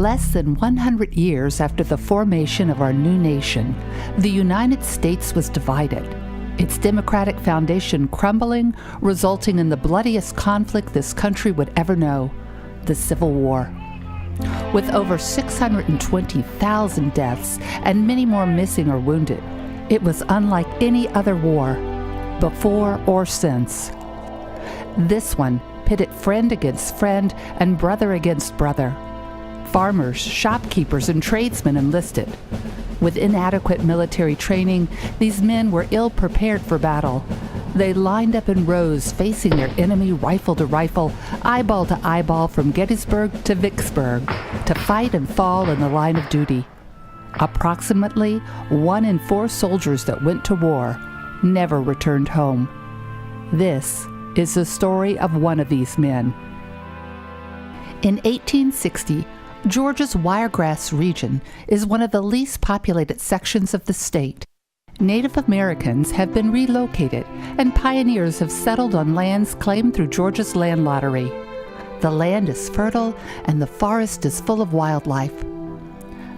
Less than 100 years after the formation of our new nation, the United States was divided, its democratic foundation crumbling, resulting in the bloodiest conflict this country would ever know, the Civil War. With over 620,000 deaths and many more missing or wounded, it was unlike any other war, before or since. This one pitted friend against friend and brother against brother. Farmers, shopkeepers, and tradesmen enlisted. With inadequate military training, these men were ill-prepared for battle. They lined up in rows facing their enemy rifle to rifle, eyeball to eyeball from Gettysburg to Vicksburg, to fight and fall in the line of duty. Approximately 1 in 4 soldiers that went to war never returned home. This is the story of one of these men. In 1860, Georgia's Wiregrass region is one of the least populated sections of the state. Native Americans have been relocated, and pioneers have settled on lands claimed through Georgia's land lottery. The land is fertile, and the forest is full of wildlife.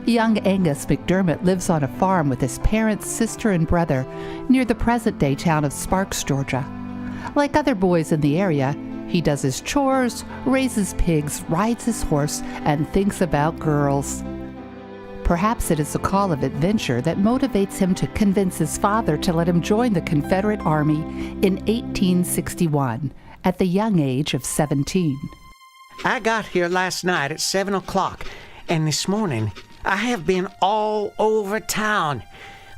Young Angus McDermott lives on a farm with his parents, sister, and brother near the present-day town of Sparks, Georgia. Like other boys in the area, he does his chores, raises pigs, rides his horse, and thinks about girls. Perhaps it is a call of adventure that motivates him to convince his father to let him join the Confederate Army in 1861 at the young age of 17. I got here last night at 7 o'clock, and this morning I have been all over town.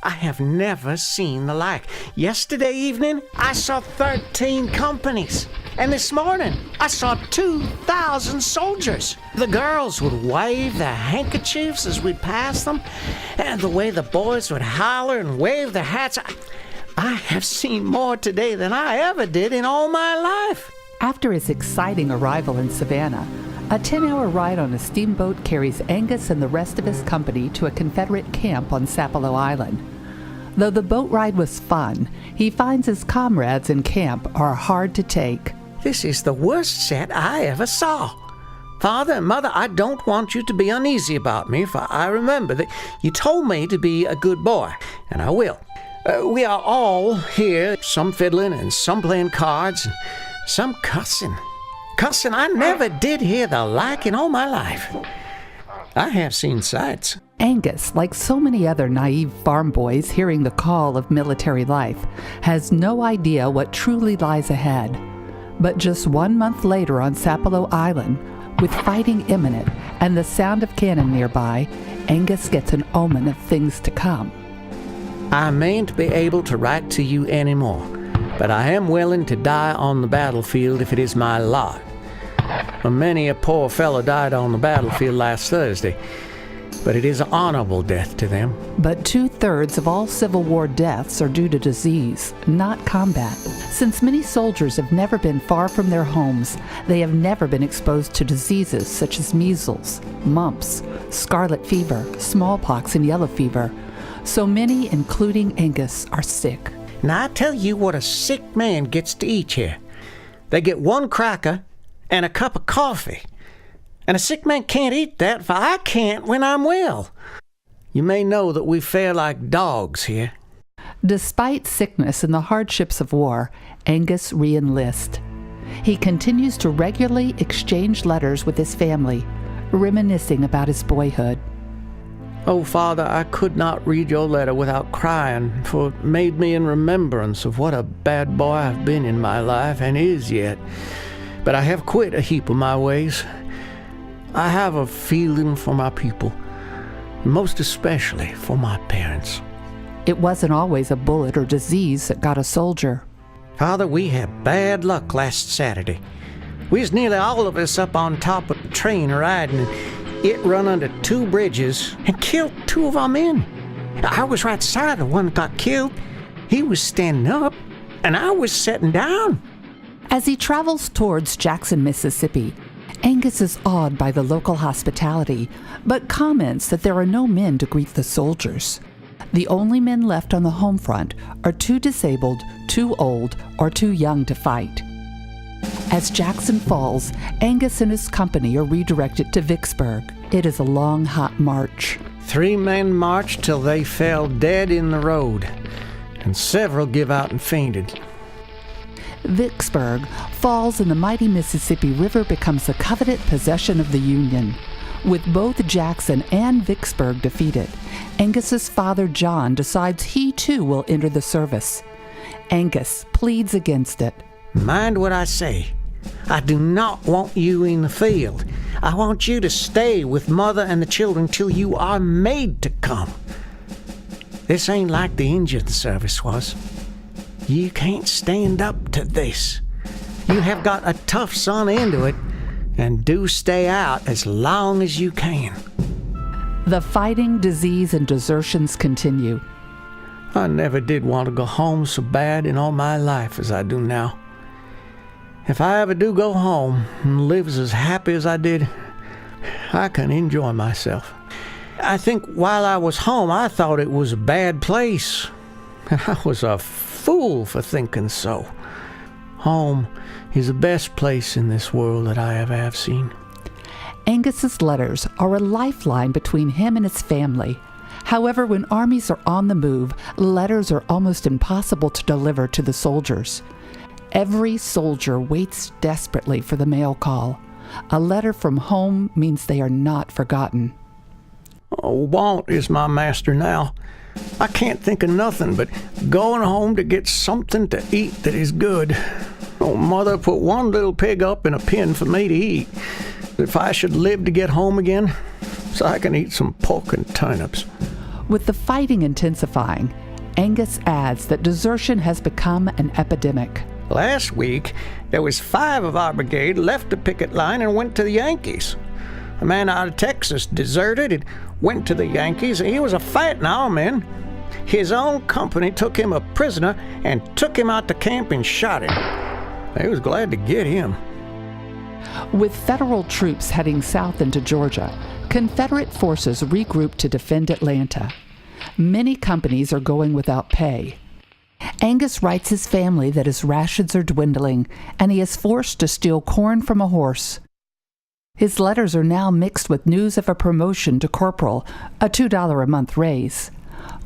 I have never seen the like. Yesterday evening, I saw 13 companies. And this morning, I saw 2,000 soldiers. The girls would wave their handkerchiefs as we'd pass them, and the way the boys would holler and wave their hats. I have seen more today than I ever did in all my life. After his exciting arrival in Savannah, a 10-hour ride on a steamboat carries Angus and the rest of his company to a Confederate camp on Sapelo Island. Though the boat ride was fun, he finds his comrades in camp are hard to take. This is the worst set I ever saw. Father and Mother, I don't want you to be uneasy about me, for I remember that you told me to be a good boy, and I will. We are all here, some fiddling and some playing cards, and some cussing. Cussing I never did hear the like in all my life. I have seen sights. Angus, like so many other naive farm boys hearing the call of military life, has no idea what truly lies ahead. But just 1 month later on Sapelo Island, with fighting imminent and the sound of cannon nearby, Angus gets an omen of things to come. I mayn't be able to write to you anymore, but I am willing to die on the battlefield if it is my lot. Many a poor fellow died on the battlefield last Thursday, but it is an honorable death to them. But 2/3 of all Civil War deaths are due to disease, not combat. Since many soldiers have never been far from their homes, they have never been exposed to diseases such as measles, mumps, scarlet fever, smallpox, and yellow fever. So many, including Angus, are sick. Now I tell you what a sick man gets to eat here. They get 1 cracker and a cup of coffee. And a sick man can't eat that, for I can't when I'm well. You may know that we fare like dogs here. Despite sickness and the hardships of war, Angus re-enlists. He continues to regularly exchange letters with his family, reminiscing about his boyhood. Oh, Father, I could not read your letter without crying, for it made me in remembrance of what a bad boy I've been in my life, and is yet. But I have quit a heap of my ways. I have a feeling for my people, most especially for my parents. It wasn't always a bullet or disease that got a soldier. Father, we had bad luck last Saturday. We was nearly all of us up on top of the train riding, and it run under 2 bridges and killed 2 of our men. I was right side the one that got killed. He was standing up, and I was sitting down. As he travels towards Jackson, Mississippi, Angus is awed by the local hospitality, but comments that there are no men to greet the soldiers. The only men left on the home front are too disabled, too old, or too young to fight. As Jackson falls, Angus and his company are redirected to Vicksburg. It is a long, hot march. 3 men marched till they fell dead in the road, and several give out and fainted. Vicksburg falls and the mighty Mississippi River becomes the coveted possession of the Union. With both Jackson and Vicksburg defeated, Angus's father John decides he too will enter the service. Angus pleads against it. Mind what I say. I do not want you in the field. I want you to stay with Mother and the children till you are made to come. This ain't like the Indian service was. You can't stand up to this. You have got a tough son into it, and do stay out as long as you can. The fighting, disease, and desertions continue. I never did want to go home so bad in all my life as I do now. If I ever do go home and lives as happy as I did, I can enjoy myself. I think while I was home, I thought it was a bad place. I was a fool for thinking so. Home is the best place in this world that I ever have seen. Angus's letters are a lifeline between him and his family. However, when armies are on the move, letters are almost impossible to deliver to the soldiers. Every soldier waits desperately for the mail call. A letter from home means they are not forgotten. Oh, want is my master now. I can't think of nothing but going home to get something to eat that is good. Oh, Mother, put one little pig up in a pen for me to eat. If I should live to get home again, so I can eat some pork and turnips. With the fighting intensifying, Angus adds that desertion has become an epidemic. Last week, there was 5 of our brigade left the picket line and went to the Yankees. A man out of Texas deserted and went to the Yankees, and he was a fighting our men. His own company took him a prisoner and took him out to camp and shot him. They was glad to get him. With federal troops heading south into Georgia, Confederate forces regroup to defend Atlanta. Many companies are going without pay. Angus writes his family that his rations are dwindling, and he is forced to steal corn from a horse. His letters are now mixed with news of a promotion to corporal, a $2 a month raise,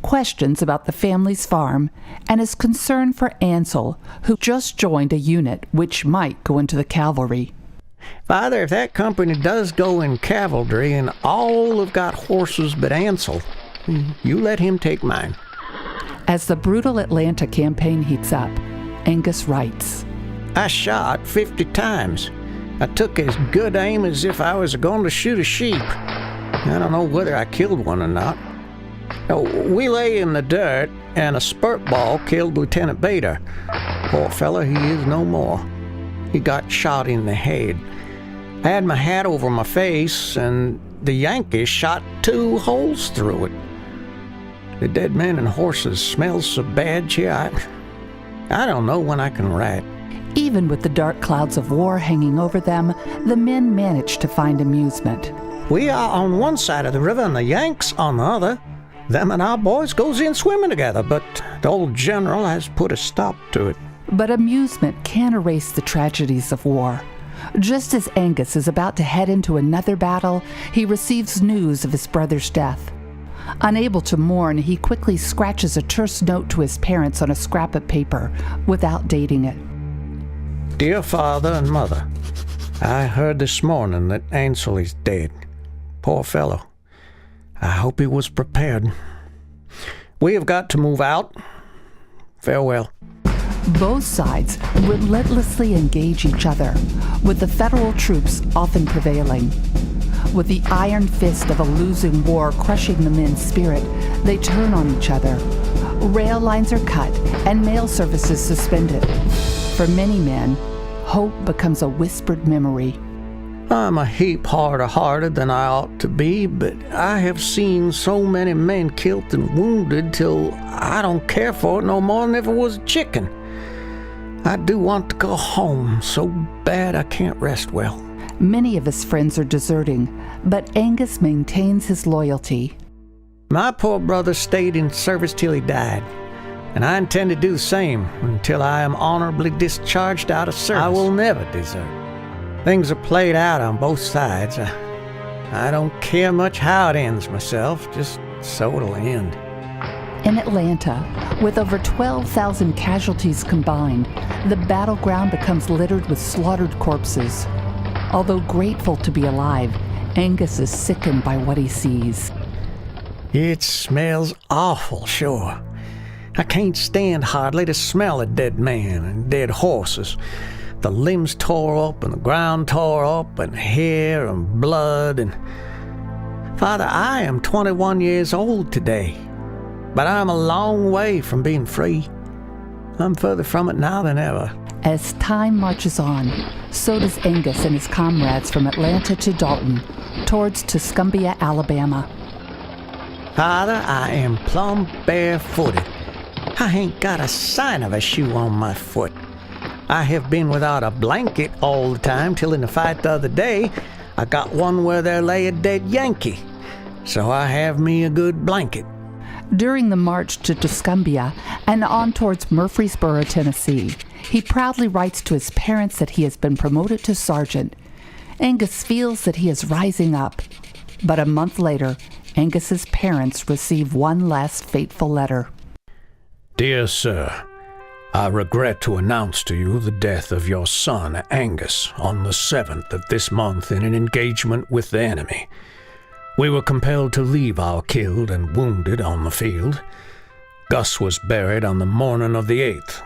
questions about the family's farm, and his concern for Ansel, who just joined a unit which might go into the cavalry. Father, if that company does go in cavalry and all have got horses but Ansel, you let him take mine. As the brutal Atlanta campaign heats up, Angus writes, I shot 50 times. I took as good aim as if I was going to shoot a sheep. I don't know whether I killed one or not. We lay in the dirt, and a spurt ball killed Lieutenant Bader. Poor fellow, he is no more. He got shot in the head. I had my hat over my face, and the Yankees shot 2 holes through it. The dead men and horses smell so bad, I don't know when I can write. Even with the dark clouds of war hanging over them, the men manage to find amusement. We are on one side of the river and the Yanks on the other. Them and our boys goes in swimming together, but the old general has put a stop to it. But amusement can't erase the tragedies of war. Just as Angus is about to head into another battle, he receives news of his brother's death. Unable to mourn, he quickly scratches a terse note to his parents on a scrap of paper without dating it. Dear Father and Mother, I heard this morning that Ansel is dead. Poor fellow. I hope he was prepared. We have got to move out. Farewell. Both sides relentlessly engage each other, with the federal troops often prevailing. With the iron fist of a losing war crushing the men's spirit, they turn on each other. Rail lines are cut and mail services suspended. For many men, hope becomes a whispered memory. I'm a heap harder-hearted than I ought to be, but I have seen so many men killed and wounded till I don't care for it no more than if it was a chicken. I do want to go home so bad I can't rest well. Many of his friends are deserting, but Angus maintains his loyalty. My poor brother stayed in service till he died, and I intend to do the same until I am honorably discharged out of service. I will never desert. Things are played out on both sides. I don't care much how it ends myself, just so it'll end. In Atlanta, with over 12,000 casualties combined, the battleground becomes littered with slaughtered corpses. Although grateful to be alive, Angus is sickened by what he sees. It smells awful, sure. I can't stand hardly to smell a dead man and dead horses. The limbs tore up and the ground tore up and hair and blood and... Father, I am 21 years old today, but I'm a long way from being free. I'm further from it now than ever. As time marches on, so does Angus and his comrades from Atlanta to Dalton, towards Tuscumbia, Alabama. Father, I am plumb barefooted. I ain't got a sign of a shoe on my foot. I have been without a blanket all the time till in the fight the other day, I got one where there lay a dead Yankee. So I have me a good blanket. During the march to Tuscumbia and on towards Murfreesboro, Tennessee, he proudly writes to his parents that he has been promoted to sergeant. Angus feels that he is rising up. But a month later, Angus's parents receive one last fateful letter. Dear Sir, I regret to announce to you the death of your son, Angus, on the 7th of this month in an engagement with the enemy. We were compelled to leave our killed and wounded on the field. Gus was buried on the morning of the 8th,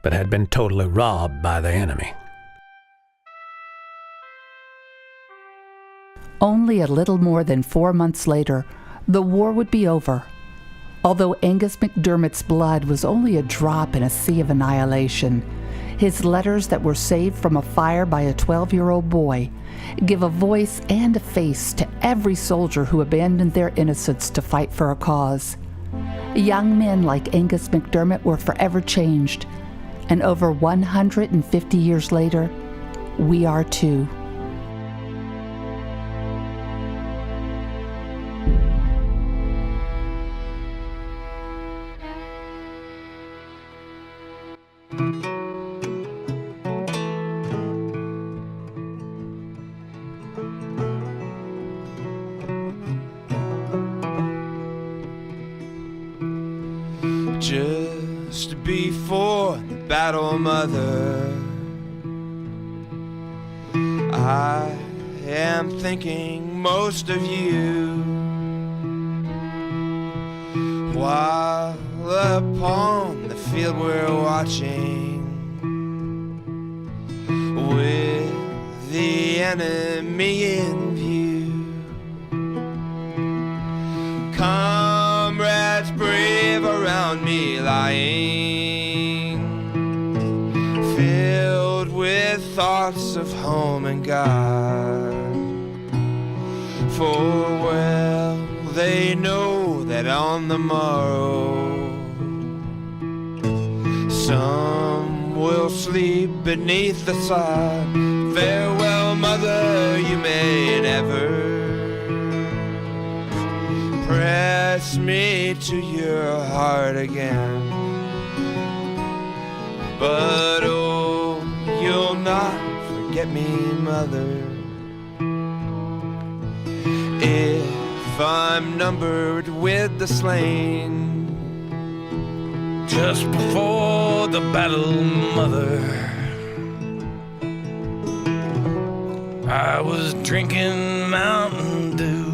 but had been totally robbed by the enemy. Only a little more than 4 months later, the war would be over. Although Angus McDermott's blood was only a drop in a sea of annihilation, his letters that were saved from a fire by a 12-year-old boy give a voice and a face to every soldier who abandoned their innocence to fight for a cause. Young men like Angus McDermott were forever changed, and over 150 years later, we are too. Just before the battle, mother, I am thinking most of you, while upon the field we're watching, with the enemy in view. Comrades brave around me lying, filled with thoughts of home and God. For well they know that on the morrow some will sleep beneath the sod. Farewell, mother, you may never press me to your heart again. But oh, you'll not forget me, mother, if I'm numbered with the slain. Just before the battle, mother, I was drinking Mountain Dew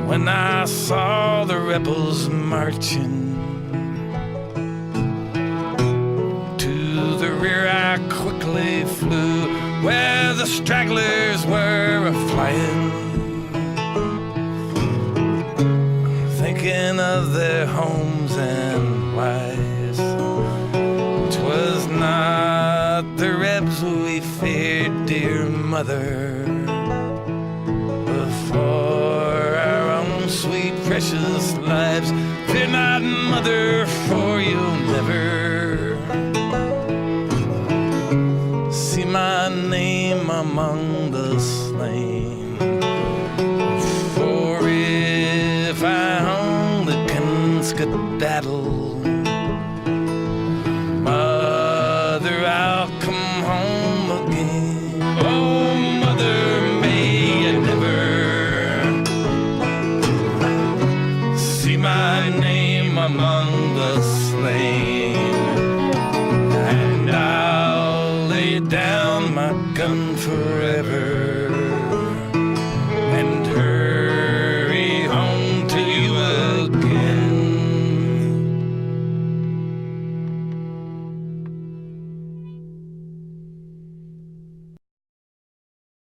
when I saw the rebels marching. To the rear I quickly flew, where the stragglers were a-flying, thinking of their homes and wives. 'Twas not the rebs we feared, dear mother, but for our own sweet precious lives. Fear not, mother, for you'll never see my name among the slain. For if I only can skedaddle, mother, I'll come home again. Oh, my name among the slain.